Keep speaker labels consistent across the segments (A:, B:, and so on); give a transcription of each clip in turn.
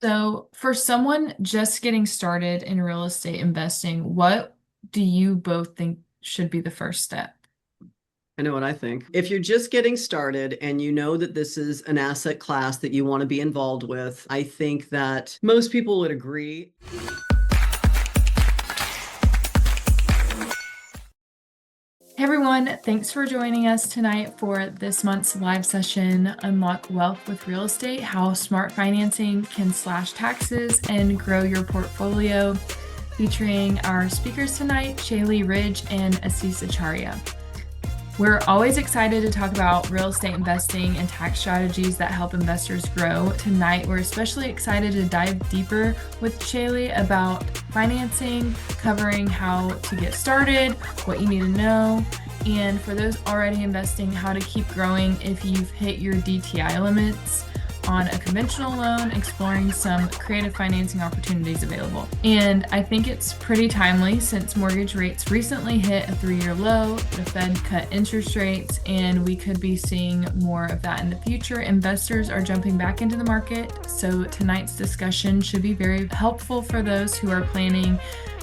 A: So, for someone just getting started in real estate investing, what do you both think should be the first step?
B: I know what I think. If you're just getting started and you know that this is an asset class that you want to be involved with, I think that most people would agree.
A: Hey everyone, thanks for joining us tonight for this month's live session, Unlock Wealth with Real Estate, How Smart Financing Can Slash Taxes and Grow Your Portfolio, featuring our speakers tonight, Shaylee Ridge and Asis Acharya. We're always excited to talk about real estate investing and tax strategies that help investors grow. Tonight, we're especially excited to dive deeper with Shaylee about financing, covering how to get started, what you need to know, and for those already investing, how to keep growing if you've hit your DTI limits on a conventional loan, exploring some creative financing opportunities available. And I think it's pretty timely since mortgage rates recently hit a 3-year low, the Fed cut interest rates, and we could be seeing more of that in the future. Investors are jumping back into the market, so tonight's discussion should be very helpful for those who are planning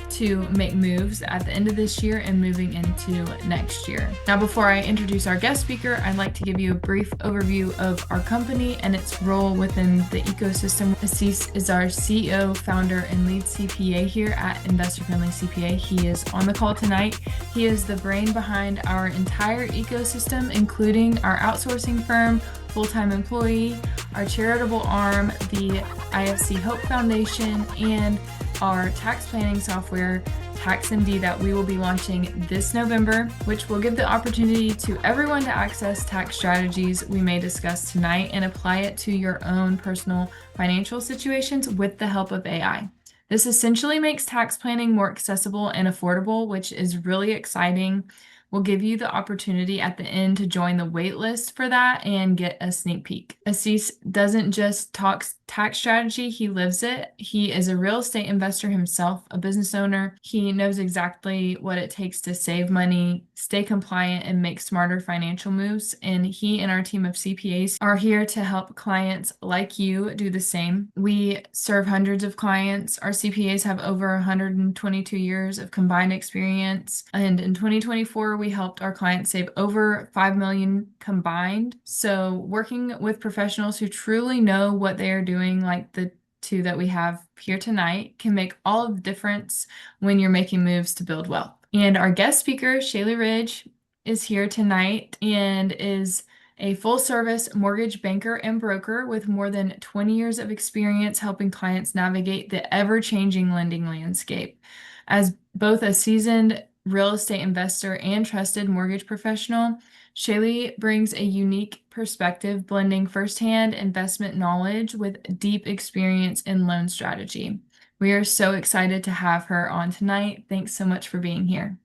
A: to make moves at the end of this year and moving into next year. Now, before I introduce our guest speaker, I'd like to give you a brief overview of our company and its role within the ecosystem. Asis is our CEO, founder, and lead CPA here at Investor Friendly CPA. He is on the call tonight. He is the brain behind our entire ecosystem, including our outsourcing firm, full-time employee, our charitable arm, the IFC Hope Foundation, and our tax planning software, TaxMD, that we will be launching this November, which will give the opportunity to everyone to access tax strategies we may discuss tonight and apply it to your own personal financial situations with the help of AI. This essentially makes tax planning more accessible and affordable, which is really exciting. We'll give you the opportunity at the end to join the wait list for that and get a sneak peek. Asis doesn't just talk tax strategy, he lives it. He is a real estate investor himself, a business owner. He knows exactly what it takes to save money, stay compliant, and make smarter financial moves. And he and our team of CPAs are here to help clients like you do the same. We serve hundreds of clients. Our CPAs have over 122 years of combined experience. And in 2024, we helped our clients save over 5 million combined. So working with professionals who truly know what they are doing, like the two that we have here tonight, can make all of the difference when you're making moves to build wealth. And our guest speaker, Shaylee Ridge, is here tonight and is a full-service mortgage banker and broker with more than 20 years of experience helping clients navigate the ever-changing lending landscape. As both a seasoned real estate investor and trusted mortgage professional, Shaylee brings a unique perspective, blending firsthand investment knowledge with deep experience in loan strategy. We are so excited to have her on tonight. Thanks so much for being here.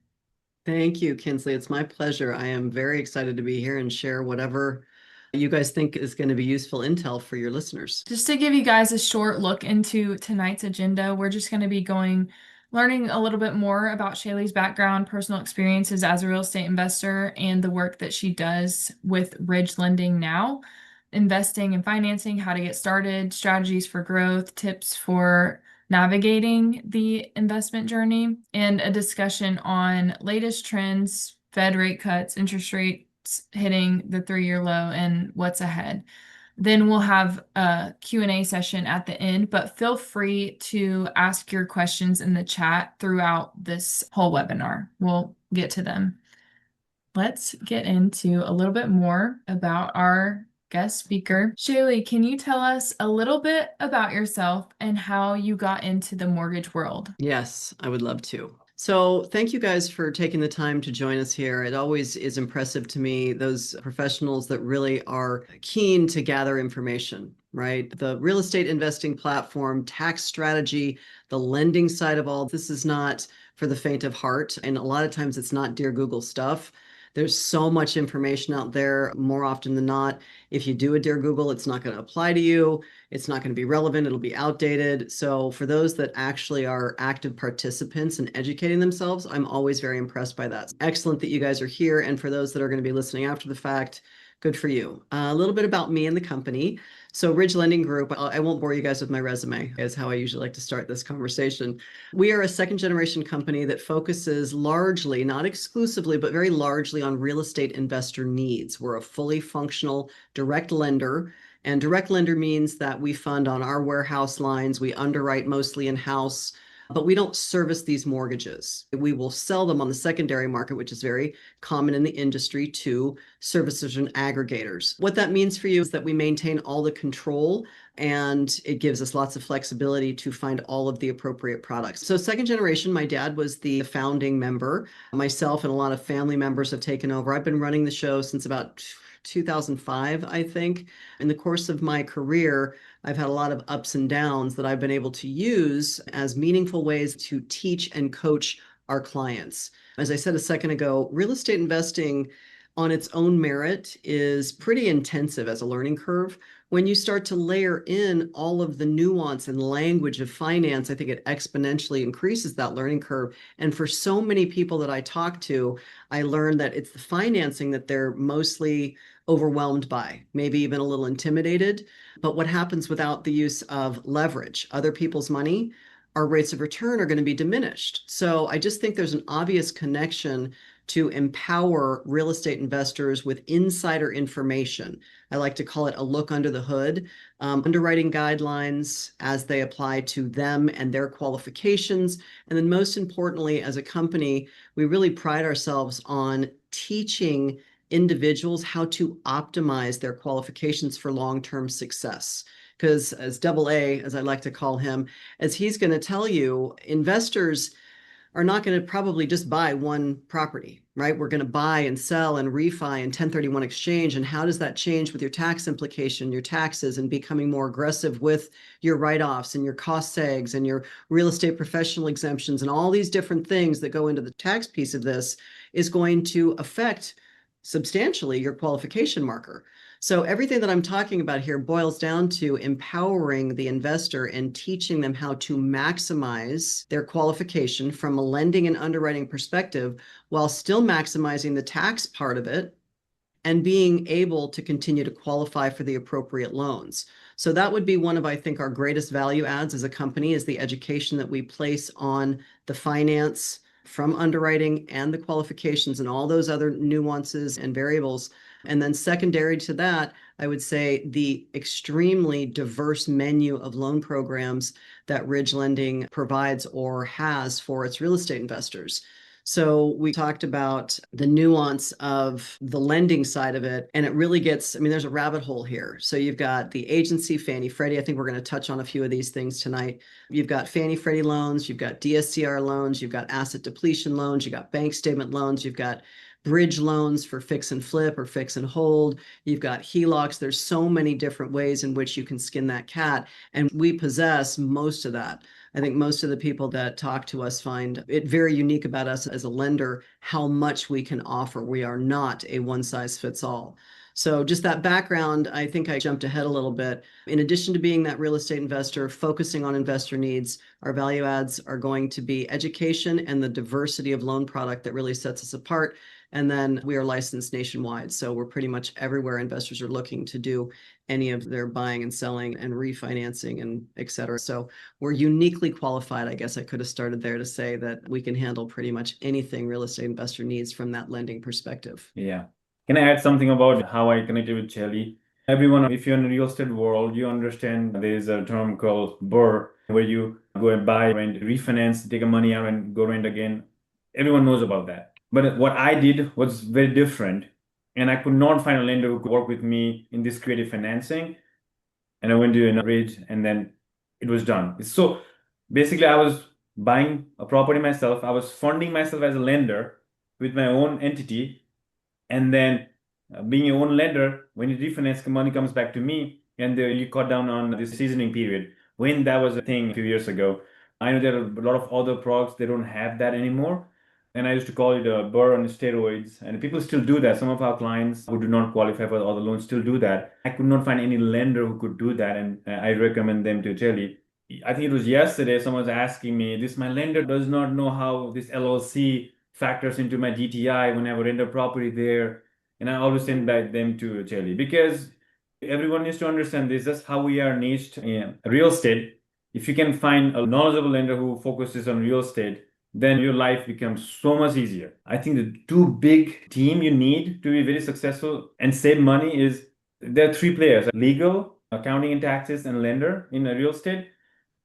B: Thank you, Kinsley. It's my pleasure. I am very excited to be here and share whatever you guys think is going to be useful intel for your listeners.
A: Just to give you guys a short look into tonight's agenda, we're just going to be learning a little bit more about Shaylee's background, personal experiences as a real estate investor, and the work that she does with Ridge Lending now, investing and financing, how to get started, strategies for growth, tips for navigating the investment journey, and a discussion on latest trends, Fed rate cuts, interest rates hitting the 3-year low, and what's ahead. Then we'll have a Q&A session at the end, but feel free to ask your questions in the chat throughout this whole webinar. We'll get to them. Let's get into a little bit more about our guest speaker. Shaylee, can you tell us a little bit about yourself and how you got into the mortgage world?
B: Yes, I would love to. So thank you guys for taking the time to join us here. It always is impressive to me, those professionals that really are keen to gather information, right? The real estate investing platform, tax strategy, the lending side of all this is not for the faint of heart. And a lot of times it's not dear Google stuff. There's so much information out there. More often than not, if you do a dear Google, it's not going to apply to you. It's not going to be relevant. It'll be outdated. So for those that actually are active participants in educating themselves, I'm always very impressed by that. Excellent that you guys are here. And for those that are going to be listening after the fact, good for you. A little bit about me and the company. So Ridge Lending Group, I won't bore you guys with my resume, is how I usually like to start this conversation. We are a second generation company that focuses largely, not exclusively, but very largely on real estate investor needs. We're a fully functional direct lender. And direct lender means that we fund on our warehouse lines. We underwrite mostly in-house, but we don't service these mortgages. We will sell them on the secondary market, which is very common in the industry, to servicers and aggregators. What that means for you is that we maintain all the control, and it gives us lots of flexibility to find all of the appropriate products. So second generation, my dad was the founding member. Myself and a lot of family members have taken over. I've been running the show since about 2005, I think. In the course of my career, I've had a lot of ups and downs that I've been able to use as meaningful ways to teach and coach our clients. As I said a second ago, real estate investing on its own merit is pretty intensive as a learning curve. When you start to layer in all of the nuance and language of finance, I think it exponentially increases that learning curve. And for so many people that I talk to, I learned that it's the financing that they're mostly overwhelmed by, maybe even a little intimidated. But what happens without the use of leverage, other people's money, our rates of return are going to be diminished. So I just think there's an obvious connection to empower real estate investors with insider information. I like to call it a look under the hood, underwriting guidelines as they apply to them and their qualifications. And then most importantly, as a company, we really pride ourselves on teaching individuals how to optimize their qualifications for long-term success. Because as double A, as I like to call him, as he's going to tell you, investors are not going to probably just buy one property, right? We're going to buy and sell and refi and 1031 exchange. And how does that change with your tax implication, your taxes, and becoming more aggressive with your write-offs and your cost segs and your real estate professional exemptions and all these different things that go into the tax piece of this is going to affect substantially your qualification marker. So everything that I'm talking about here boils down to empowering the investor and teaching them how to maximize their qualification from a lending and underwriting perspective while still maximizing the tax part of it and being able to continue to qualify for the appropriate loans. So that would be one of, I think, our greatest value adds as a company is the education that we place on the finance from underwriting and the qualifications and all those other nuances and variables. And then secondary to that, I would say the extremely diverse menu of loan programs that Ridge Lending provides or has for its real estate investors. So we talked about the nuance of the lending side of it, and it really gets, I mean, there's a rabbit hole here. So you've got the agency, Fannie, Freddie. I think we're going to touch on a few of these things tonight. You've got Fannie, Freddie loans, you've got DSCR loans, you've got asset depletion loans, you've got bank statement loans, you've got bridge loans for fix and flip or fix and hold. You've got HELOCs. There's so many different ways in which you can skin that cat, and we possess most of that. I think most of the people that talk to us find it very unique about us as a lender, how much we can offer. We are not a one size fits all. So just that background, I think I jumped ahead a little bit. In addition to being that real estate investor, focusing on investor needs, our value adds are going to be education and the diversity of loan product that really sets us apart. And then we are licensed nationwide. So we're pretty much everywhere investors are looking to do any of their buying and selling and refinancing and et cetera. So we're uniquely qualified. I guess I could have started there to say that we can handle pretty much anything real estate investor needs from that lending perspective.
C: Yeah. Can I add something about how I connected with Shaylee? Everyone, if you're in the real estate world, you understand there's a term called BRRRR, where you go and buy, rent, refinance, take a money out and go rent again. Everyone knows about that. But what I did was very different. And I could not find a lender who could work with me in this creative financing. And I went to a Ridge, and then it was done. So basically, I was buying a property myself. I was funding myself as a lender with my own entity. And then being your own lender, when you refinance, money comes back to me, and you cut down on this seasoning period. When that was a thing a few years ago, I know there are a lot of other products, they don't have that anymore. And I used to call it a burr on steroids. And people still do that. Some of our clients who do not qualify for other loans still do that. I could not find any lender who could do that. And I recommend them to Shaylee. I think it was yesterday, someone was asking me, my lender does not know how this LLC factors into my DTI when I have a rental property there. And I always send back them to Shaylee because Everyone needs to understand this. That's how we are niched in real estate. If you can find a knowledgeable lender who focuses on real estate, then your life becomes so much easier. I think the two big team you need to be very successful and save money is there are three players: legal, accounting and taxes, and lender in real estate.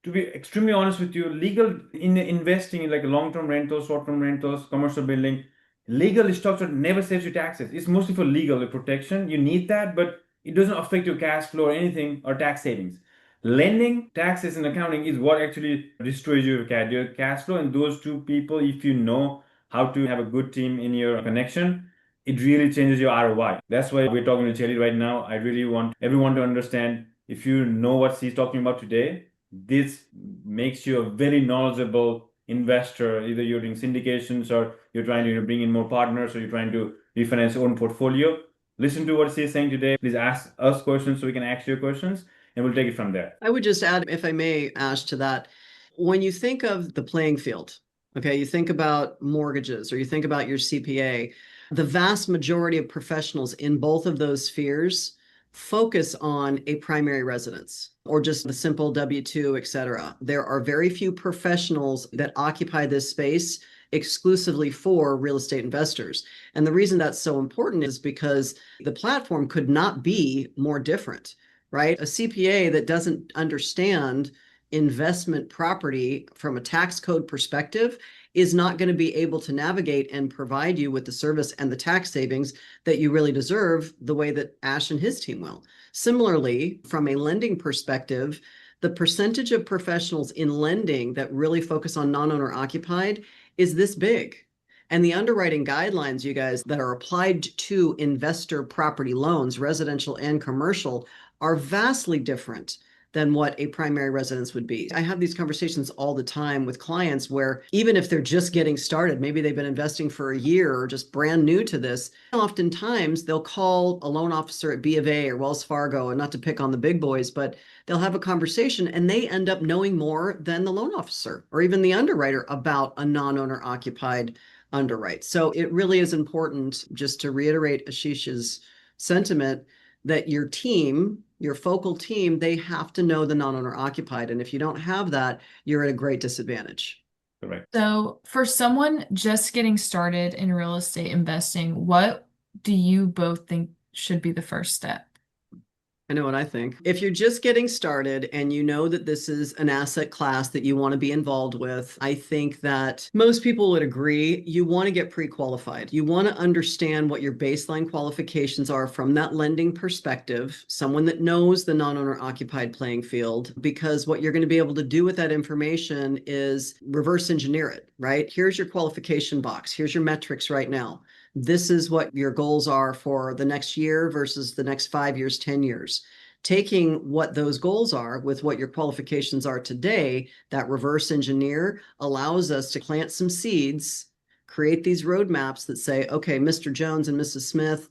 C: To be extremely honest with you, legal in investing in like long-term rentals, short-term rentals, commercial building, legal structure never saves you taxes. It's mostly for legal protection. You need that, but it doesn't affect your cash flow or anything or tax savings. Lending, taxes, and accounting is what actually destroys your cash flow. And those two people, if you know how to have a good team in your connection, it really changes your ROI. That's why we're talking to Shaylee right now. I really want everyone to understand, if you know what she's talking about today, this makes you a very knowledgeable investor. Either you're doing syndications or you're trying to bring in more partners, or you're trying to refinance your own portfolio. Listen to what she's saying today. Please ask us questions so we can ask you questions, and we'll take it from there.
B: I would just add, if I may, Ash, to that, when you think of the playing field, okay, you think about mortgages or you think about your CPA, the vast majority of professionals in both of those spheres focus on a primary residence or just the simple W-2, et cetera. There are very few professionals that occupy this space exclusively for real estate investors. And the reason that's so important is because the platform could not be more different, right? A CPA that doesn't understand investment property from a tax code perspective is not going to be able to navigate and provide you with the service and the tax savings that you really deserve the way that Ash and his team will. Similarly, from a lending perspective, the percentage of professionals in lending that really focus on non-owner occupied is this big. And the underwriting guidelines, you guys, that are applied to investor property loans, residential and commercial, are vastly different than what a primary residence would be. I have these conversations all the time with clients where even if they're just getting started, maybe they've been investing for a year or just brand new to this, oftentimes they'll call a loan officer at B of A or Wells Fargo, and not to pick on the big boys, but they'll have a conversation and they end up knowing more than the loan officer or even the underwriter about a non-owner occupied underwrite. So it really is important, just to reiterate Ashish's sentiment, that your team, your focal team, they have to know the non-owner occupied. And if you don't have that, you're at a great disadvantage.
C: Correct.
A: So, for someone just getting started in real estate investing, what do you both think should be the first step?
B: I know what I think. If you're just getting started and you know that this is an asset class that you want to be involved with, I think that most people would agree you want to get pre-qualified. You want to understand what your baseline qualifications are from that lending perspective, someone that knows the non-owner occupied playing field, because what you're going to be able to do with that information is reverse engineer it, right? Here's your qualification box. Here's your metrics right now. This is what your goals are for the next year versus the next 5 years, 10 years. Taking what those goals are with what your qualifications are today, that reverse engineer allows us to plant some seeds, create these roadmaps that say, okay, Mr. Jones and Mrs. Smith,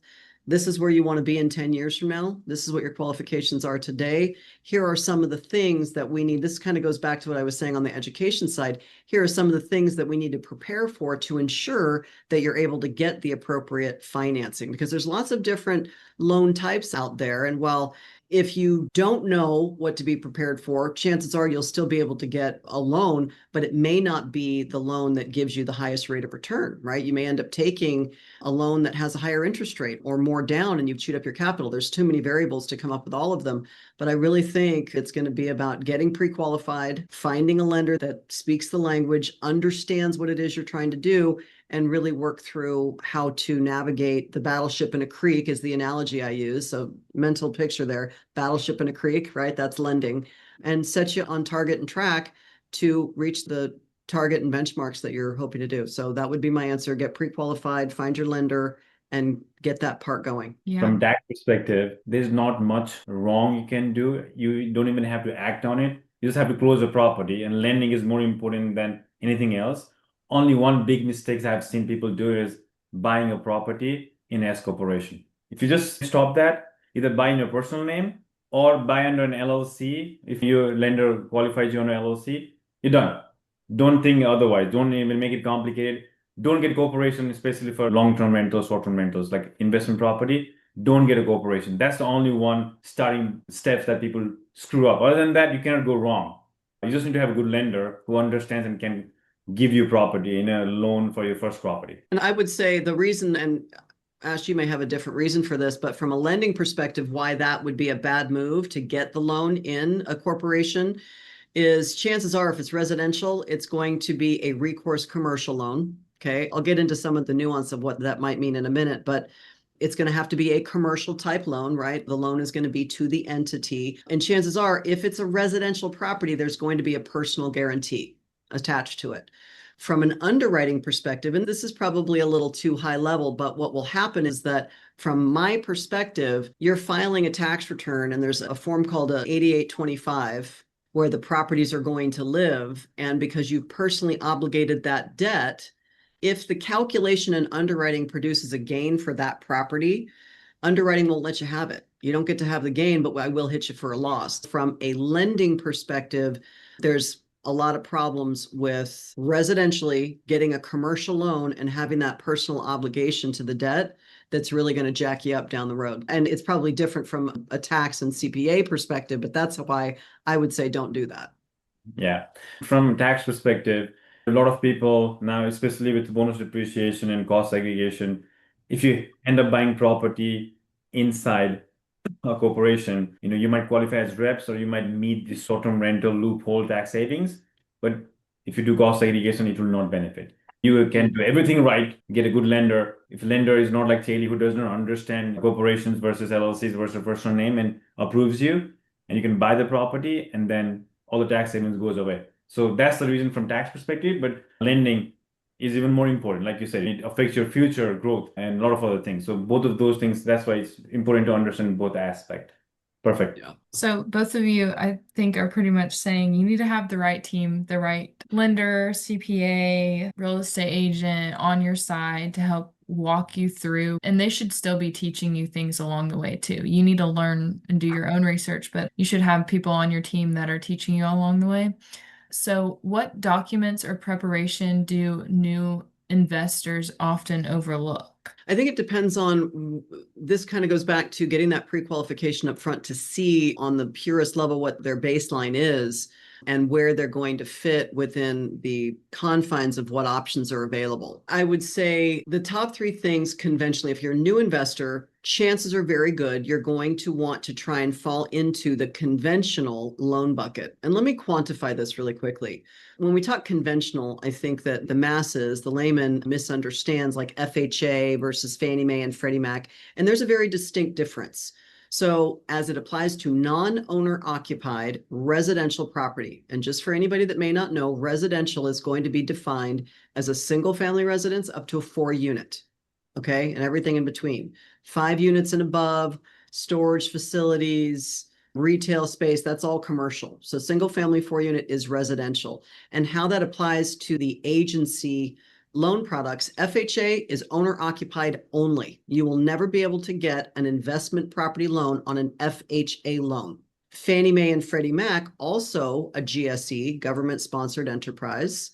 B: this is where you want to be in 10 years from now. This is what your qualifications are today. Here are some of the things that we need. This kind of goes back to what I was saying on the education side. Here are some of the things that we need to prepare for to ensure that you're able to get the appropriate financing, because there's lots of different loan types out there. And while if you don't know what to be prepared for, chances are you'll still be able to get a loan, but it may not be the loan that gives you the highest rate of return, right? You may end up taking a loan that has a higher interest rate or more down, and you've chewed up your capital. There's too many variables to come up with all of them. But I really think it's going to be about getting pre-qualified, finding a lender that speaks the language, understands what it is you're trying to do, and really work through how to navigate the battleship in a creek is the analogy I use. So mental picture there, battleship in a creek, right? That's lending, and set you on target and track to reach the target and benchmarks that you're hoping to do. So that would be my answer. Get pre-qualified, find your lender, and get that part going.
A: Yeah.
C: From that perspective, there's not much wrong you can do. You don't even have to act on it. You just have to close the property, and lending is more important than anything else. Only one big mistake I've seen people do is buying a property in S corporation. If you just stop that, either buy in your personal name or buy under an LLC. If your lender qualifies you under LLC, you're done. Don't think otherwise. Don't even make it complicated. Don't get corporation, especially for long-term rentals, short-term rentals, like investment property. don't get a corporation. That's the only one starting steps that people screw up. Other than that, you cannot go wrong. You just need to have a good lender who understands and can give you property in a loan for your first property.
B: And I would say the reason, and Ash, you may have a different reason for this, but from a lending perspective, why that would be a bad move to get the loan in a corporation is chances are if it's residential, it's going to be a recourse commercial loan. Okay. I'll get into some of the nuance of what that might mean in a minute, but it's going to have to be a commercial type loan, right? The loan is going to be to the entity. And chances are, if it's a residential property, there's going to be a personal guarantee attached to it. From an underwriting perspective, and this is probably a little too high level, but what will happen is that from my perspective, you're filing a tax return and there's a form called a 8825 where the properties are going to live. And because you've personally obligated that debt, if the calculation and underwriting produces a gain for that property, underwriting won't let you have it. You don't get to have the gain, but I will hit you for a loss. From a lending perspective, there's a lot of problems with residentially getting a commercial loan and having that personal obligation to the debt that's really going to jack you up down the road. And it's probably different from a tax and CPA perspective, but that's why I would say don't do that.
C: Yeah. From a tax perspective, a lot of people now, especially with bonus depreciation and cost segregation, if you end up buying property inside a corporation, you might qualify as reps or you might meet the short-term rental loophole tax savings. But if you do cost segregation, it will not benefit. You can do everything right, get a good lender. If a lender is not like Shaylee, who does not understand corporations versus LLCs versus personal name and approves you, and you can buy the property and then all the tax savings goes away. So that's the reason from tax perspective, but lending is even more important. Like you said, it affects your future growth and a lot of other things. So both of those things, that's why it's important to understand both aspects. Perfect.
B: Yeah.
A: So both of you, I think, are pretty much saying you need to have the right team, the right lender, CPA, real estate agent on your side to help walk you through. And they should still be teaching you things along the way too. You need to learn and do your own research, but you should have people on your team that are teaching you along the way. So what documents or preparation do new investors often overlook?
B: I think it depends on, this kind of goes back to getting that pre-qualification up front to see on the purest level what their baseline is and where they're going to fit within the confines of what options are available. I would say the top three things conventionally, if you're a new investor, chances are very good you're going to want to try and fall into the conventional loan bucket. And let me quantify this really quickly. When we talk conventional, I think that the masses, the layman, misunderstands like FHA versus Fannie Mae and Freddie Mac, and there's a very distinct difference. So as it applies to non-owner occupied residential property, and just for anybody that may not know, residential is going to be defined as a single family residence up to a 4-unit, okay, and everything in between. 5 units and above, storage facilities, retail space, that's all commercial. So single family 4-unit is residential. And how that applies to the agency loan products, FHA is owner occupied only. You will never be able to get an investment property loan on an FHA loan. Fannie Mae and Freddie Mac, also a GSE, government sponsored enterprise,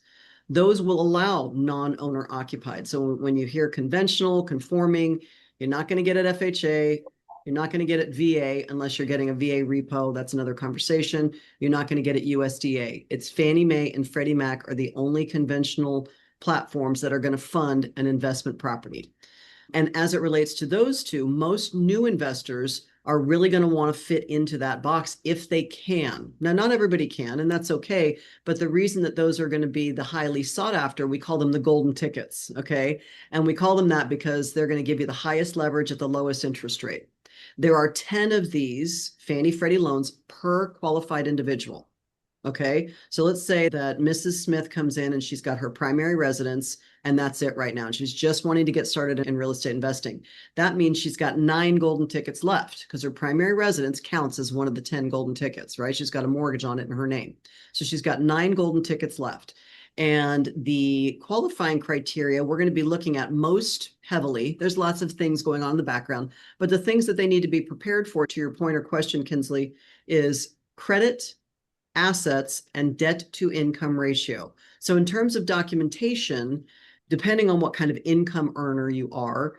B: those will allow non-owner occupied. So when you hear conventional, conforming, you're not going to get it FHA. You're not going to get it VA unless you're getting a VA repo. That's another conversation. You're not going to get it USDA. It's Fannie Mae and Freddie Mac are the only conventional platforms that are going to fund an investment property. And as it relates to those two, most new investors are really going to want to fit into that box if they can. Now, not everybody can, and that's okay. But the reason that those are going to be the highly sought after, we call them the golden tickets, okay? And we call them that because they're going to give you the highest leverage at the lowest interest rate. There are 10 of these Fannie Freddie loans per qualified individual. Okay, so let's say that Mrs. Smith comes in and she's got her primary residence and that's it right now. And she's just wanting to get started in real estate investing. That means she's got 9 golden tickets left because her primary residence counts as one of the 10 golden tickets, right? She's got a mortgage on it in her name. So she's got 9 golden tickets left. And the qualifying criteria we're going to be looking at most heavily. There's lots of things going on in the background, but the things that they need to be prepared for, to your point or question, Kinsley, is credit, assets, and debt to income ratio. So in terms of documentation, depending on what kind of income earner you are,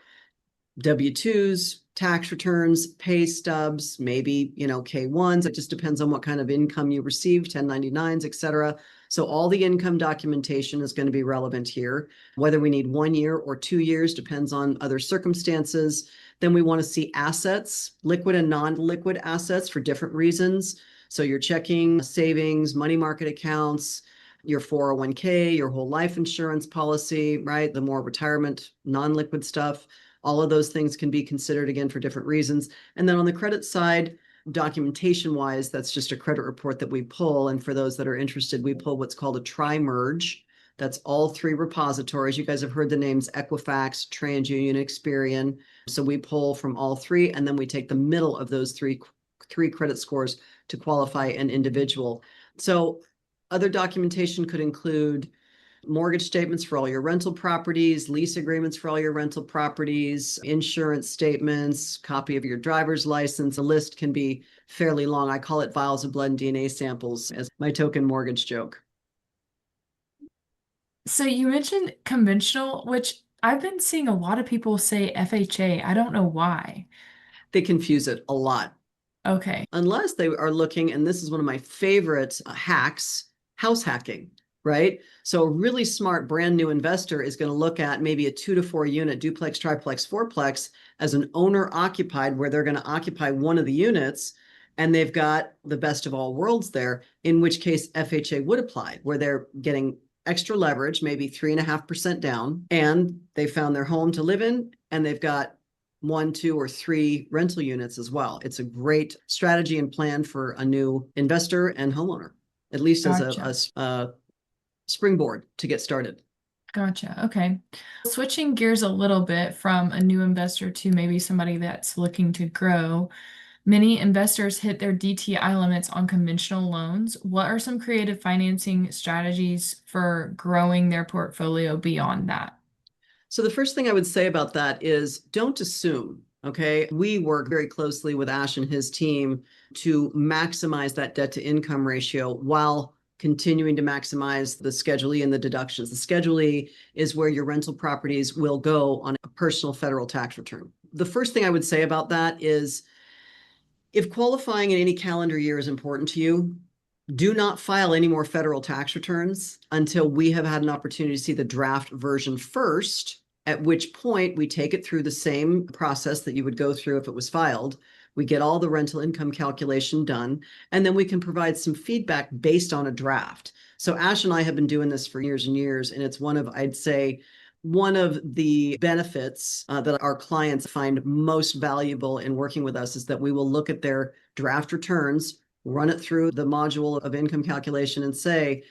B: W-2s, tax returns, pay stubs, maybe, K-1s. It just depends on what kind of income you receive, 1099s, et cetera. So all the income documentation is going to be relevant here. Whether we need 1 year or 2 years depends on other circumstances. Then we want to see assets, liquid and non-liquid assets for different reasons. So your checking, savings, money market accounts, your 401k, your whole life insurance policy, right? The more retirement, non-liquid stuff. All of those things can be considered again for different reasons. And then on the credit side, documentation wise, that's just a credit report that we pull. And for those that are interested, we pull what's called a tri-merge. That's all 3 repositories. You guys have heard the names Equifax, TransUnion, Experian. So we pull from all 3, and then we take the middle of those three credit scores to qualify an individual. So other documentation could include mortgage statements for all your rental properties, lease agreements for all your rental properties, insurance statements, copy of your driver's license. The list can be fairly long. I call it vials of blood and DNA samples as my token mortgage joke.
A: So you mentioned conventional, which I've been seeing a lot of people say FHA. I don't know why.
B: They confuse it a lot.
A: Okay.
B: Unless they are looking, and this is one of my favorite hacks, house hacking. Right? So a really smart brand new investor is going to look at maybe a 2 to 4 unit duplex, triplex, fourplex as an owner occupied, where they're going to occupy one of the units, and they've got the best of all worlds there, in which case FHA would apply, where they're getting extra leverage, maybe 3.5% down, and they found their home to live in, and they've got 1, 2, or 3 rental units as well. It's a great strategy and plan for a new investor and homeowner, at least
A: Gotcha.
B: as a springboard to get started.
A: Gotcha. Okay. Switching gears a little bit from a new investor to maybe somebody that's looking to grow, many investors hit their DTI limits on conventional loans. What are some creative financing strategies for growing their portfolio beyond that?
B: So the first thing I would say about that is don't assume. Okay. We work very closely with Ash and his team to maximize that debt to income ratio while continuing to maximize the Schedule E and the deductions. The Schedule E is where your rental properties will go on a personal federal tax return. The first thing I would say about that is if qualifying in any calendar year is important to you, do not file any more federal tax returns until we have had an opportunity to see the draft version first, at which point we take it through the same process that you would go through if it was filed. We get all the rental income calculation done, and then we can provide some feedback based on a draft. So Ash and I have been doing this for years and years, and it's I'd say, one of the benefits that our clients find most valuable in working with us is that we will look at their draft returns, run it through the module of income calculation, and say,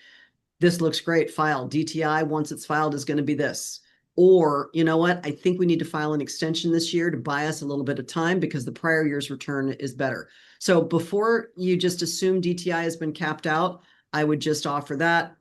B: this looks great, file. DTI, once it's filed, is going to be this. Or, you know what, I think we need to file an extension this year to buy us a little bit of time because the prior year's return is better. So before you just assume DTI has been capped out, I would just offer that.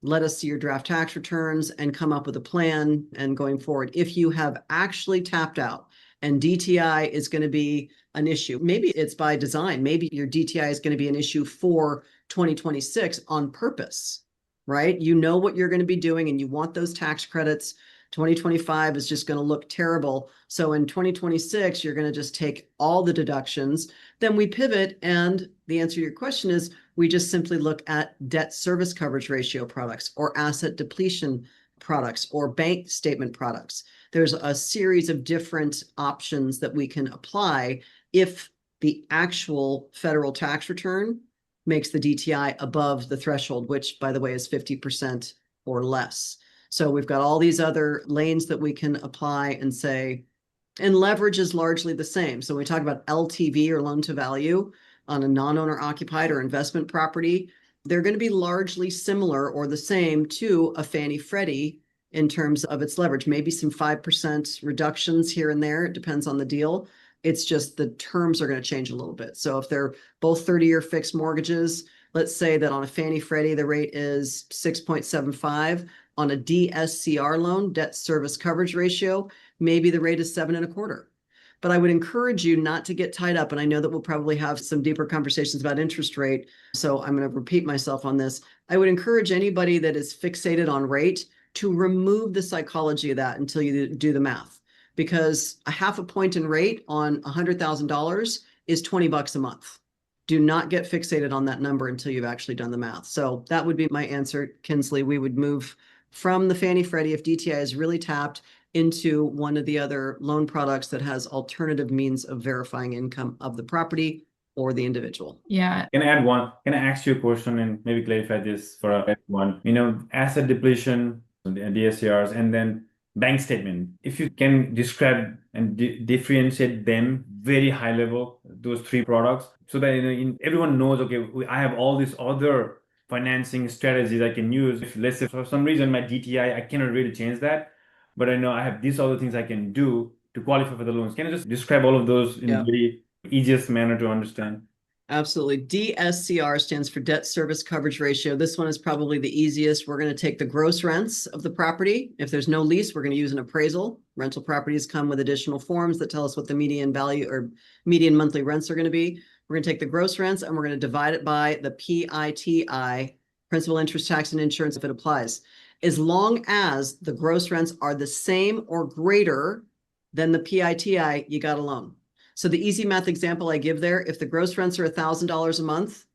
B: Let us see your draft tax returns and come up with a plan and going forward. If you have actually tapped out and DTI is going to be an issue, maybe it's by design, maybe your DTI is going to be an issue for 2026 on purpose, right? You know what you're going to be doing and you want those tax credits. 2025 is just going to look terrible. So in 2026, you're going to just take all the deductions. Then we pivot, and the answer to your question is we just simply look at debt service coverage ratio products or asset depletion products or bank statement products. There's a series of different options that we can apply if the actual federal tax return makes the DTI above the threshold, which, by the way, is 50% or less. So we've got all these other lanes that we can apply and say, and leverage is largely the same. So when we talk about LTV or loan to value on a non-owner occupied or investment property, they're going to be largely similar or the same to a Fannie Freddie in terms of its leverage, maybe some 5% reductions here and there. It depends on the deal. It's just the terms are going to change a little bit. So if they're both 30-year fixed mortgages, let's say that on a Fannie Freddie, the rate is 6.75. On a DSCR loan, debt service coverage ratio, maybe the rate is 7.25. But I would encourage you not to get tied up. And I know that we'll probably have some deeper conversations about interest rate. So I'm going to repeat myself on this. I would encourage anybody that is fixated on rate to remove the psychology of that until you do the math. because a half a point in rate on $100,000 is $20 a month. Do not get fixated on that number until you've actually done the math. So that would be my answer, Kinsley. We would move from the Fannie Freddie, if DTI is really tapped, into one of the other loan products that has alternative means of verifying income of the property or the individual.
A: Yeah.
C: Can I add one? Can I ask you a question and maybe clarify this for everyone? Asset depletion, DSCRs, and then bank statement. If you can describe and differentiate them very high level, those three products, so that everyone knows, okay, I have all these other financing strategies I can use. If let's say for some reason my DTI, I cannot really change that, but I know I have these other things I can do to qualify for the loans. Can you just describe all of those in a very easiest manner to understand?
B: Absolutely. DSCR stands for debt service coverage ratio. This one is probably the easiest. We're going to take the gross rents of the property. If there's no lease, we're going to use an appraisal. Rental properties come with additional forms that tell us what the median value or median monthly rents are going to be. We're going to take the gross rents and we're going to divide it by the PITI, principal, interest, tax, and insurance, if it applies. As long as the gross rents are the same or greater than the PITI, you got a loan. So the easy math example I give there, if the gross rents are $1,000 a month,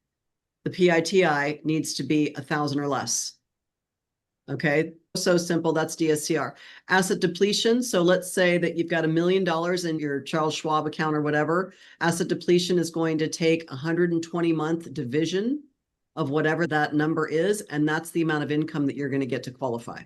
B: the PITI needs to be 1,000 or less. Okay, so simple, that's DSCR. Asset depletion, so let's say that you've got $1 million in your Charles Schwab account or whatever. Asset depletion is going to take 120-month division of whatever that number is, and that's the amount of income that you're going to get to qualify.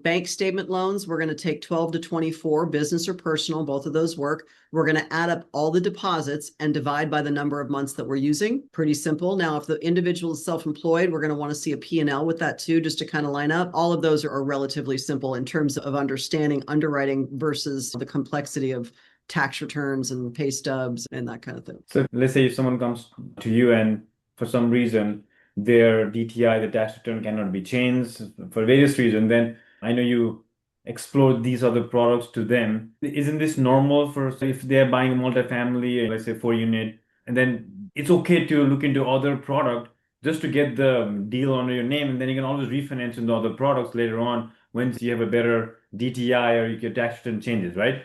B: Bank statement loans, we're going to take 12 to 24, business or personal, both of those work. We're going to add up all the deposits and divide by the number of months that we're using. Pretty simple. Now, if the individual is self-employed, we're going to want to see a P&L with that too, just to kind of line up. All of those are relatively simple in terms of understanding underwriting versus the complexity of tax returns and pay stubs and that kind of thing.
C: So let's say if someone comes to you and for some reason their DTI, the tax return, cannot be changed for various reasons, then I know you explore these other products to them. Isn't this normal for if they're buying a multifamily, let's say 4-unit, and then it's okay to look into other product just to get the deal under your name, and then you can always refinance into other products later on when you have a better DTI or your tax return changes, right?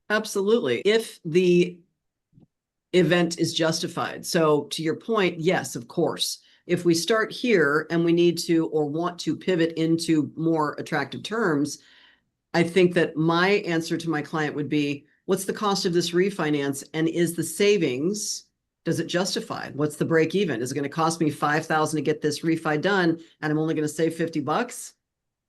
B: Absolutely. If the event is justified. So to your point, yes, of course. If we start here and we need to or want to pivot into more attractive terms, I think that my answer to my client would be, what's the cost of this refinance? And is the savings, does it justify? What's the break even? Is it going to cost me $5,000 to get this refi done and I'm only going to save $50?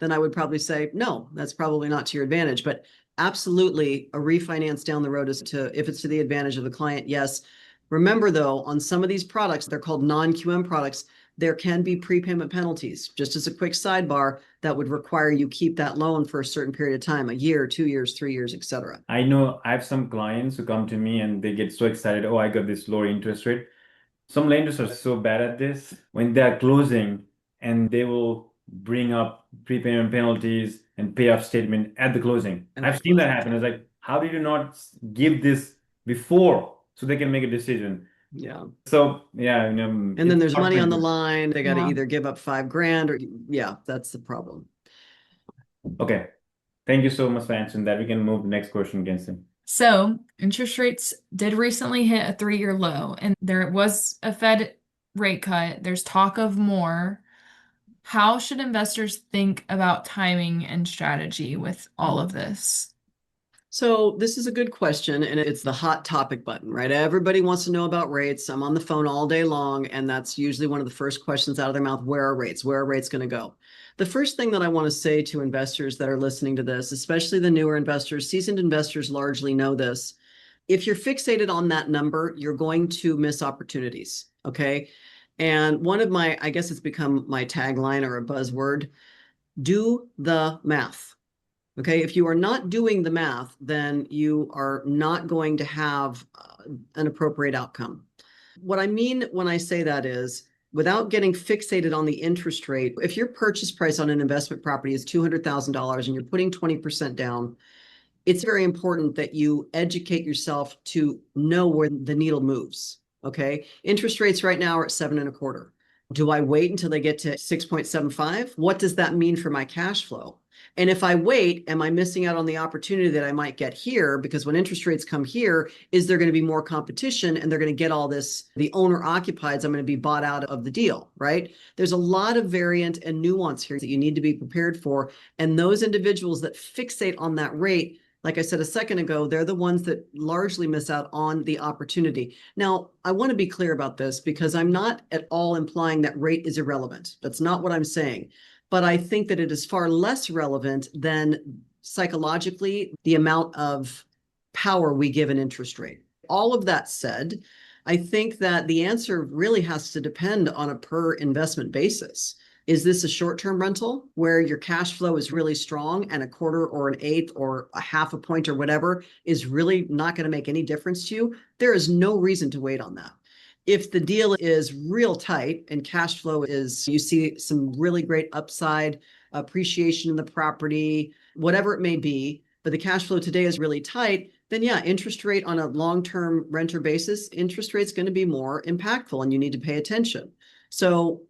B: Then I would probably say, no, that's probably not to your advantage. But absolutely, a refinance down the road is if it's to the advantage of the client, yes. Remember though, on some of these products, they're called non-QM products, there can be prepayment penalties. Just as a quick sidebar, that would require you keep that loan for a certain period of time, a year, 2 years, 3 years, etc.
C: I know I have some clients who come to me and they get so excited, oh, I got this lower interest rate. Some lenders are so bad at this when they're closing and they will bring up prepayment penalties and payoff statement at the closing. And I've seen that happen. It's like, how did you not give this before so they can make a decision?
B: Yeah.
C: So yeah,
B: and then there's money on the line. They got to either give up $5,000 or that's the problem.
C: Okay. Thank you so much for answering that. We can move to the next question, Gensen.
A: So interest rates did recently hit a 3-year low, and there was a Fed rate cut. There's talk of more. How should investors think about timing and strategy with all of this?
B: So this is a good question, and it's the hot topic button, right? Everybody wants to know about rates. I'm on the phone all day long, and that's usually one of the first questions out of their mouth. Where are rates? Where are rates going to go? The first thing that I want to say to investors that are listening to this, especially the newer investors, seasoned investors largely know this. If you're fixated on that number, you're going to miss opportunities, okay? And one of my, I guess it's become my tagline or a buzzword, do the math. Okay, if you are not doing the math, then you are not going to have an appropriate outcome. What I mean when I say that is, without getting fixated on the interest rate, if your purchase price on an investment property is $200,000 and you're putting 20% down, it's very important that you educate yourself to know where the needle moves. Okay, interest rates right now are at 7.25. Do I wait until they get to 6.75? What does that mean for my cash flow? And if I wait, am I missing out on the opportunity that I might get here? Because when interest rates come here, is there going to be more competition and they're going to get all this, the owner occupieds, I'm going to be bought out of the deal, right? There's a lot of variant and nuance here that you need to be prepared for. And those individuals that fixate on that rate, like I said a second ago, they're the ones that largely miss out on the opportunity. Now, I want to be clear about this because I'm not at all implying that rate is irrelevant. That's not what I'm saying. But I think that it is far less relevant than psychologically the amount of power we give an interest rate. All of that said, I think that the answer really has to depend on a per investment basis. Is this a short-term rental where your cash flow is really strong and a quarter or an eighth or a half a point or whatever is really not going to make any difference to you? There is no reason to wait on that. If the deal is real tight and cash flow is, you see some really great upside, appreciation in the property, whatever it may be, but the cash flow today is really tight, then yeah, interest rate on a long-term renter basis, interest rate's going to be more impactful and you need to pay attention. So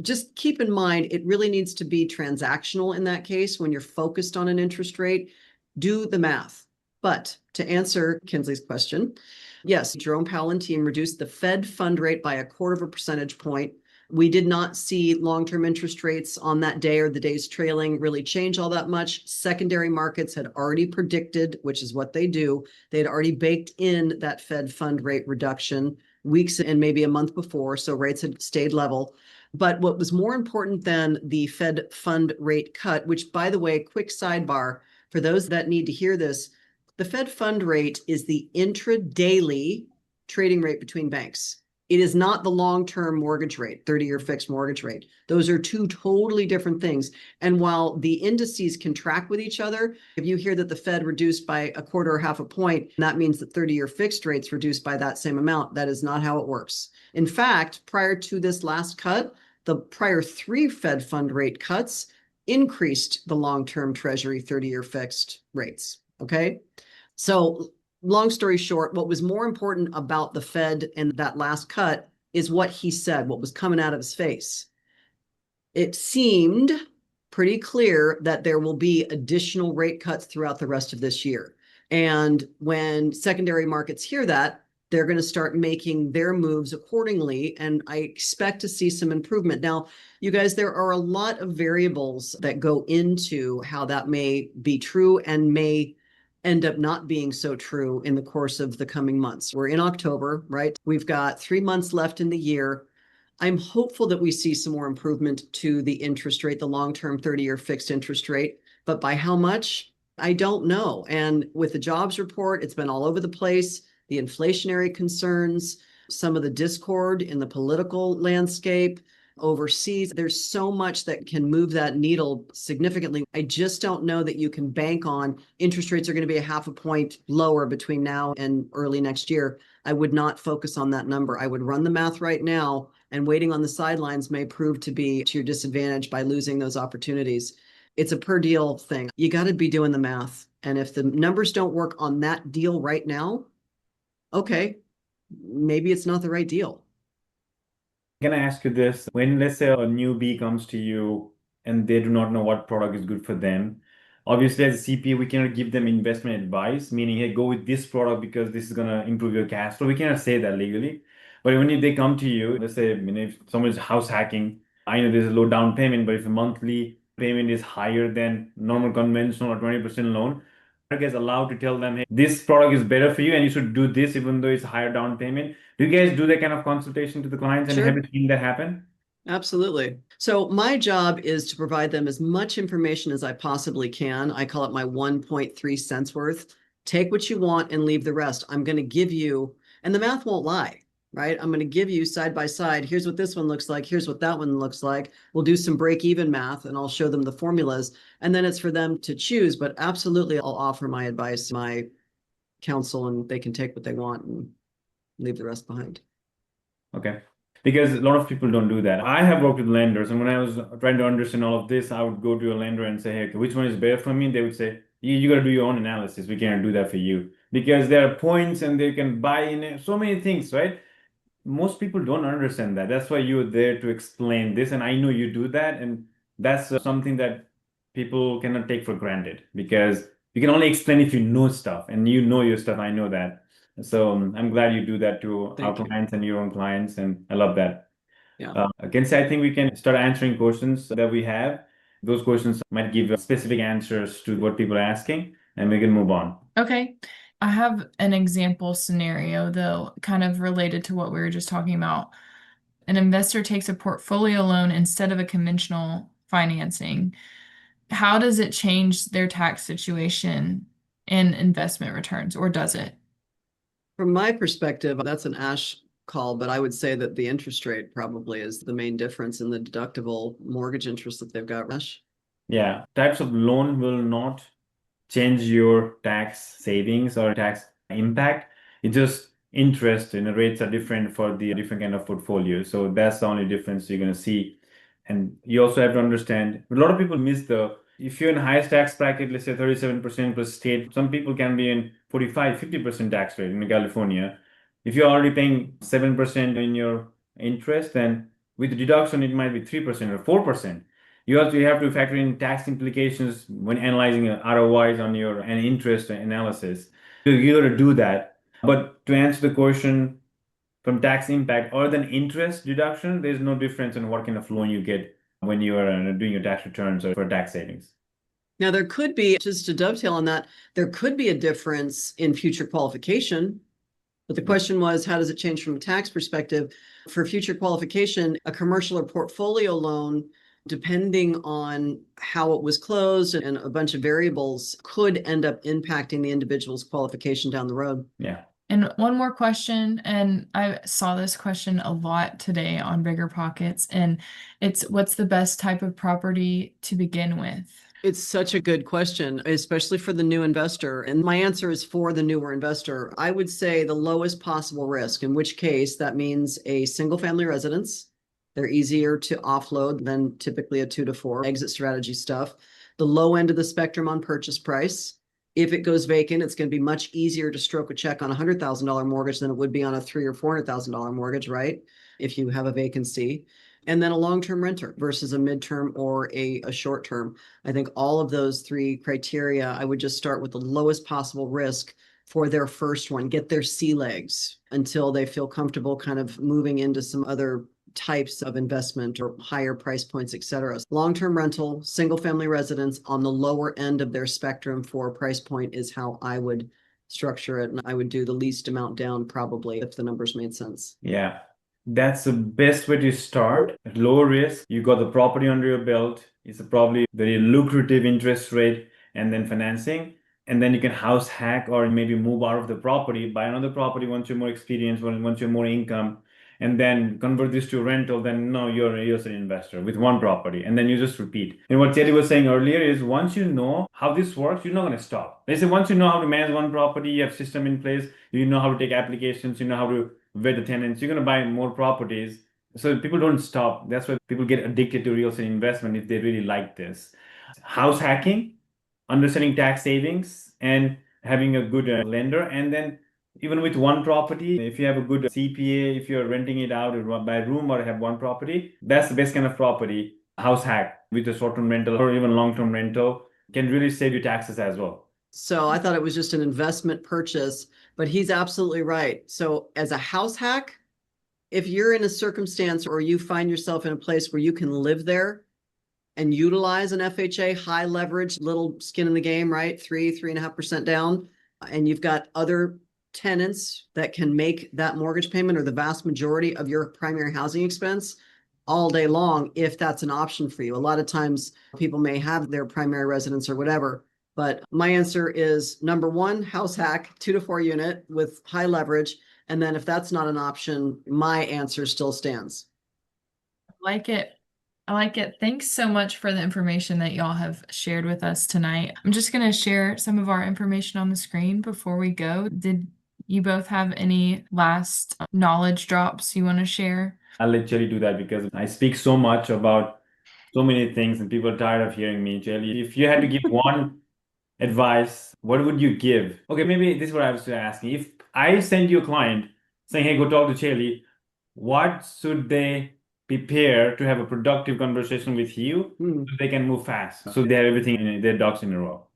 B: just keep in mind, it really needs to be transactional in that case. When you're focused on an interest rate, do the math. But to answer Kinsley's question, yes, Jerome Powell and team reduced the Fed fund rate by 1/4 percentage point. We did not see long-term interest rates on that day or the days trailing really change all that much. Secondary markets had already predicted, which is what they do. They had already baked in that Fed fund rate reduction weeks and maybe a month before, so rates had stayed level. But what was more important than the Fed fund rate cut, which, by the way, quick sidebar for those that need to hear this, the Fed fund rate is the intra-daily trading rate between banks. It is not the long-term mortgage rate, 30-year fixed mortgage rate. Those are two totally different things. And while the indices can track with each other, if you hear that the Fed reduced by 1/4 or half a point, that means that 30-year fixed rates reduced by that same amount. That is not how it works. In fact, prior to this last cut, the prior 3 Fed fund rate cuts increased the long-term Treasury 30-year fixed rates, okay? So long story short, what was more important about the Fed and that last cut is what he said, what was coming out of his face. It seemed pretty clear that there will be additional rate cuts throughout the rest of this year. And when secondary markets hear that, they're going to start making their moves accordingly. And I expect to see some improvement. Now, you guys, there are a lot of variables that go into how that may be true and may end up not being so true in the course of the coming months. We're in October, right? We've got 3 months left in the year. I'm hopeful that we see some more improvement to the interest rate, the long-term 30-year fixed interest rate, but by how much, I don't know. And with the jobs report, it's been all over the place, the inflationary concerns, some of the discord in the political landscape overseas. There's so much that can move that needle significantly. I just don't know that you can bank on interest rates are going to be a half a point lower between now and early next year. I would not focus on that number. I would run the math right now, and waiting on the sidelines may prove to be to your disadvantage by losing those opportunities. It's a per deal thing. You got to be doing the math. And if the numbers don't work on that deal right now, okay, maybe it's not the right deal.
C: Can I ask you this? When, let's say, a newbie comes to you and they do not know what product is good for them, obviously, as a CPA, we cannot give them investment advice, meaning, hey, go with this product because this is going to improve your cash flow. We cannot say that legally. But when they come to you, let's say, if someone is house hacking, I know there's a low down payment, but if a monthly payment is higher than normal conventional or 20% loan, is allowed to tell them, hey, this product is better for you and you should do this even though it's higher down payment. Do you guys do that kind of consultation to the clients?
B: Sure.
C: And have you seen that happen?
B: Absolutely. So my job is to provide them as much information as I possibly can. I call it my 1.3 cents worth. Take what you want and leave the rest. I'm going to give you, and the math won't lie, right? I'm going to give you side by side. Here's what this one looks like. Here's what that one looks like. We'll do some break-even math and I'll show them the formulas. And then it's for them to choose. But absolutely, I'll offer my advice, my counsel, and they can take what they want and leave the rest behind.
C: Okay. Because a lot of people don't do that. I have worked with lenders, and when I was trying to understand all of this, I would go to a lender and say, hey, okay, which one is better for me? They would say, you got to do your own analysis. We can't do that for you. Because there are points and they can buy in so many things, right? Most people don't understand that. That's why you're there to explain this. And I know you do that. And that's something that people cannot take for granted, because you can only explain if you know stuff, and you know your stuff. I know that. So I'm glad you do that to our clients and your own clients, and I love that.
B: Yeah.
C: Again, I think we can start answering questions that we have. Those questions might give specific answers to what people are asking, and we can move on.
A: Okay. I have an example scenario, though, kind of related to what we were just talking about. An investor takes a portfolio loan instead of a conventional financing. How does it change their tax situation and investment returns, or does it?
B: From my perspective, that's an Ash call, but I would say that the interest rate probably is the main difference in the deductible mortgage interest that they've got, Ash.
C: Yeah, types of loan will not change your tax savings or tax impact. It's just interest and the rates are different for the different kind of portfolio. So that's the only difference you're going to see. And you also have to understand, a lot of people miss if you're in highest tax bracket, let's say 37% plus state, some people can be in 45, 50% tax rate in California. If you're already paying 7% in your interest, then with the deduction, it might be 3% or 4%. You have to factor in tax implications when analyzing ROIs on your and interest analysis. You got to do that. But to answer the question from tax impact, other than interest deduction, there's no difference in what kind of loan you get when you are doing your tax returns or for tax savings.
B: Now, there could be, just to dovetail on that, there could be a difference in future qualification. But the question was, how does it change from a tax perspective? For future qualification, a commercial or portfolio loan, depending on how it was closed and a bunch of variables, could end up impacting the individual's qualification down the road.
C: Yeah.
A: And one more question, and I saw this question a lot today on Bigger Pockets, and it's what's the best type of property to begin with?
B: It's such a good question, especially for the new investor. And my answer is for the newer investor. I would say the lowest possible risk, in which case that means a single family residence. They're easier to offload than typically a 2 to 4 exit strategy stuff. The low end of the spectrum on purchase price. If it goes vacant, it's going to be much easier to stroke a check on a $100,000 mortgage than it would be on a $300,000 or $400,000 mortgage, right? If you have a vacancy. And then a long-term renter versus a midterm or a short term. I think all of those three criteria, I would just start with the lowest possible risk for their first one, get their sea legs until they feel comfortable kind of moving into some other types of investment or higher price points, et cetera. Long-term rental, single family residence on the lower end of their spectrum for price point is how I would structure it. And I would do the least amount down probably if the numbers made sense.
C: Yeah. That's the best way to start. At low risk, you got the property under your belt. It's probably very lucrative interest rate and then financing. And then you can house hack or maybe move out of the property, buy another property once you're more experienced, once you're more income, and then convert this to rental. Then no, you're a real estate investor with one property. And then you just repeat. And what Shaylee was saying earlier is once you know how this works, you're not going to stop. They say once you know how to manage one property, you have system in place, you know how to take applications, you know how to vet the tenants, you're going to buy more properties. So people don't stop. That's why people get addicted to real estate investment if they really like this. House hacking, understanding tax savings, and having a good lender. And then even with one property, if you have a good CPA, if you're renting it out by room or have one property, that's the best kind of property. House hack with a short-term rental or even long-term rental can really save you taxes as well.
B: So I thought it was just an investment purchase, but he's absolutely right. So as a house hack, if you're in a circumstance or you find yourself in a place where you can live there and utilize an FHA, high leverage, little skin in the game, right? 3.5% down, and you've got other tenants that can make that mortgage payment or the vast majority of your primary housing expense all day long, if that's an option for you. A lot of times people may have their primary residence or whatever. But my answer is number one, house hack, 2 to 4 unit with high leverage. And then if that's not an option, my answer still stands.
A: I like it. I like it. Thanks so much for the information that y'all have shared with us tonight. I'm just going to share some of our information on the screen before we go. Did you both have any last knowledge drops you want to share?
C: I'll let Shaylee do that because I speak so much about so many things and people are tired of hearing me. Shaylee, if you had to give one advice, what would you give? Okay, maybe this is what I was asking. If I send you a client saying, hey, go talk to Shaylee, what should they prepare to have a productive conversation with you, so they can move fast. So they have everything in their ducks in a row.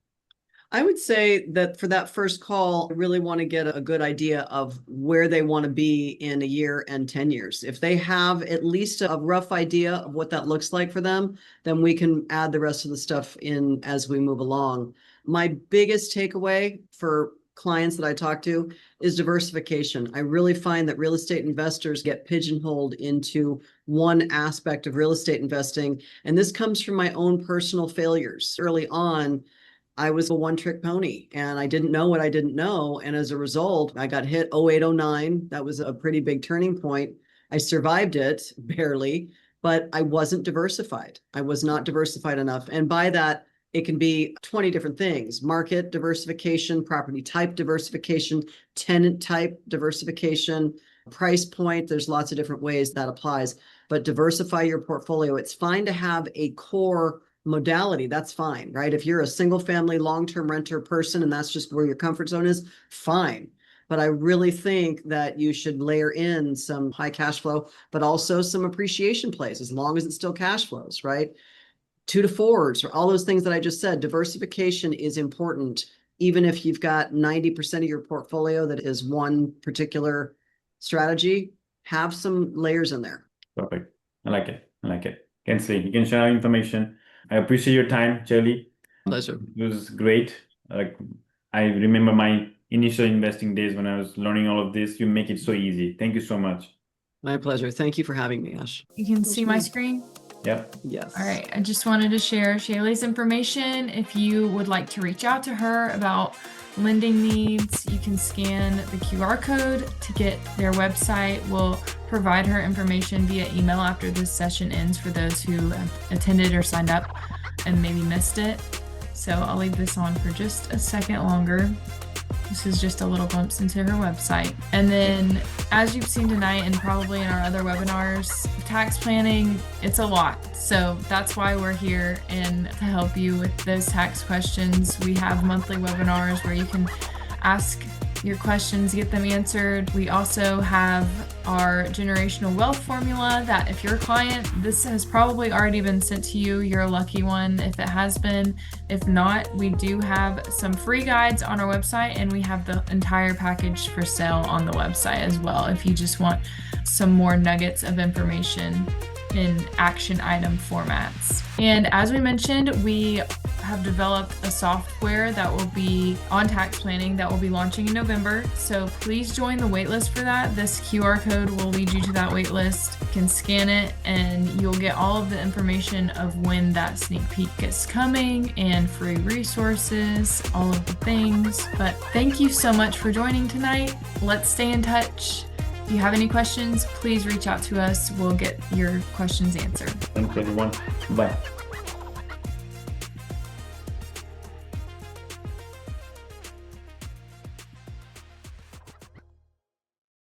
B: I would say that for that first call, I really want to get a good idea of where they want to be in a year and 10 years. If they have at least a rough idea of what that looks like for them, then we can add the rest of the stuff in as we move along. My biggest takeaway for clients that I talk to is diversification. I really find that real estate investors get pigeonholed into one aspect of real estate investing. And this comes from my own personal failures. Early on, I was a one-trick pony and I didn't know what I didn't know. And as a result, I got hit 08, 09. That was a pretty big turning point. I survived it barely, but I wasn't diversified. I was not diversified enough. And by that, it can be 20 different things: market diversification, property type diversification, tenant type diversification, price point. There's lots of different ways that applies, but diversify your portfolio. It's fine to have a core modality. That's fine, right? If you're a single family long-term renter person and that's just where your comfort zone is, fine. But I really think that you should layer in some high cash flow, but also some appreciation plays, as long as it still cash flows, right? 2 to 4s, or all those things that I just said. Diversification is important, even if you've got 90% of your portfolio that is one particular strategy. Have some layers in there.
C: Perfect. I like it. I like it. You can share information. I appreciate your time, Shaylee.
B: Pleasure.
C: It was great. Like, I remember my initial investing days when I was learning all of this. You make it so easy. Thank you so much.
B: My pleasure. Thank you for having me, Ash.
A: You can see my screen?
C: Yep.
B: Yes.
A: All right. I just wanted to share Shaylee's information. If you would like to reach out to her about lending needs, you can scan the QR code to get their website. We'll provide her information via email after this session ends for those who have attended or signed up and maybe missed it. So I'll leave this on for just a second longer. This is just a little glimpse into her website. And then, as you've seen tonight and probably in our other webinars, tax planning, it's a lot. So that's why we're here, and to help you with those tax questions. We have monthly webinars where you can ask your questions, get them answered. We also have our generational wealth formula that if you're a client, this has probably already been sent to you. You're a lucky one if it has been. If not, we do have some free guides on our website, and we have the entire package for sale on the website as well if you just want some more nuggets of information in action item formats. And as we mentioned, we have developed a software that will be on tax planning that will be launching in November. So please join the waitlist for that. This QR code will lead you to that waitlist. You can scan it and you'll get all of the information of when that sneak peek is coming and free resources, all of the things. But thank you so much for joining tonight. Let's stay in touch. If you have any questions, please reach out to us. We'll get your questions answered.
C: Thanks, everyone. Bye.